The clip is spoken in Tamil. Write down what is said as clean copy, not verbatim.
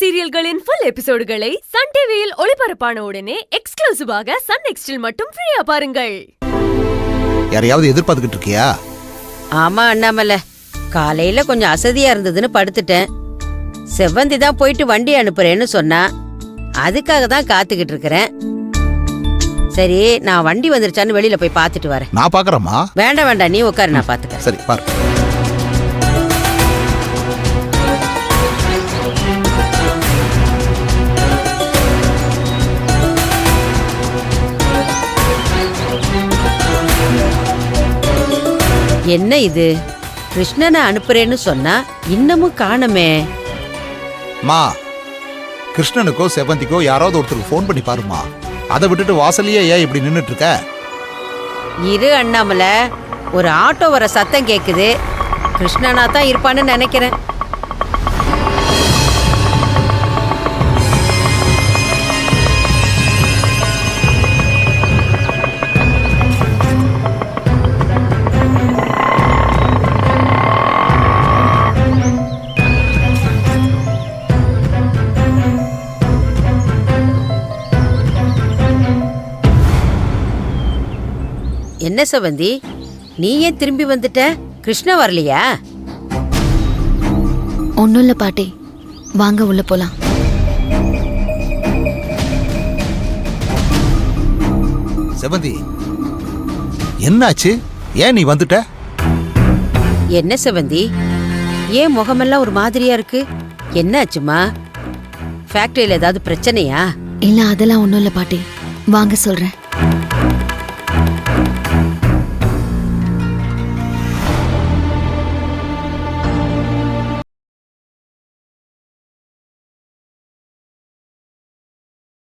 சீரியல்களின் ஃபுல் எபிசோடுகளை சன் டிவியில் ஒளிபரப்பான உடனே எக்ஸ்க்ளூசிவாக சன் நெக்ஸ்டில் மட்டும் ஃப்ரீயா பாருங்கள். யாரையாவது எதிர்பார்த்துக்கிட்டு இருக்கியா? ஆமா அண்ணாமலை, காலையில கொஞ்சம் அசதியா இருந்ததுன்னு படுத்துட்டேன். செவ்வந்தி தான் போயிட்டு வண்டி அனுப்புறேன்னு சொன்னா, அதுக்காக தான் காத்துக்கிட்டு இருக்கிறேன். சரி, நான் வண்டி வந்துருச்சான்னு வெளியில போய் பாத்துட்டு வரேன். நான் பாக்குறேம்மா. வேண்டாம் வேண்டாம், நீ உட்காரு, நான் பாத்துக்கிறேன். சரி பாரு. என்ன இது, கிருஷ்ணனை அனுப்புறேன்னு சொன்னா இன்னமும் காணமே. மா, கிருஷ்ணனுக்கோ செவந்திக்கோ யாராவது ஒருத்தருக்கு ஃபோன் பண்ணி பாருமா. அதை விட்டுட்டு வாசலையே ஏன் இப்படி நின்னுட்டு இருக்க? இரு அண்ணாமலை, ஒரு ஆட்டோ வர சத்தம் கேக்குது. கிருஷ்ணனா தான் இருப்பான்னு நினைக்கிறேன். என்ன செவந்தி, நீ ஏன் திரும்பி வந்துட்ட? கிருஷ்ணா வரலையா? ஒன்னும் இல்ல பாட்டி, வாங்க உள்ள போலாம். செவந்தி, என்னாச்சு? ஏன் நீ வந்துட்ட? என்ன செவந்தி, ஏன் முகமெல்லாம் ஒரு மாதிரியா இருக்கு? என்னாச்சுமா? ஃபேக்டரியில ஏதாவது பிரச்சனையா? இல்ல, அதெல்லாம் ஒன்னும் இல்ல பாட்டி, வாங்க சொல்றேன்.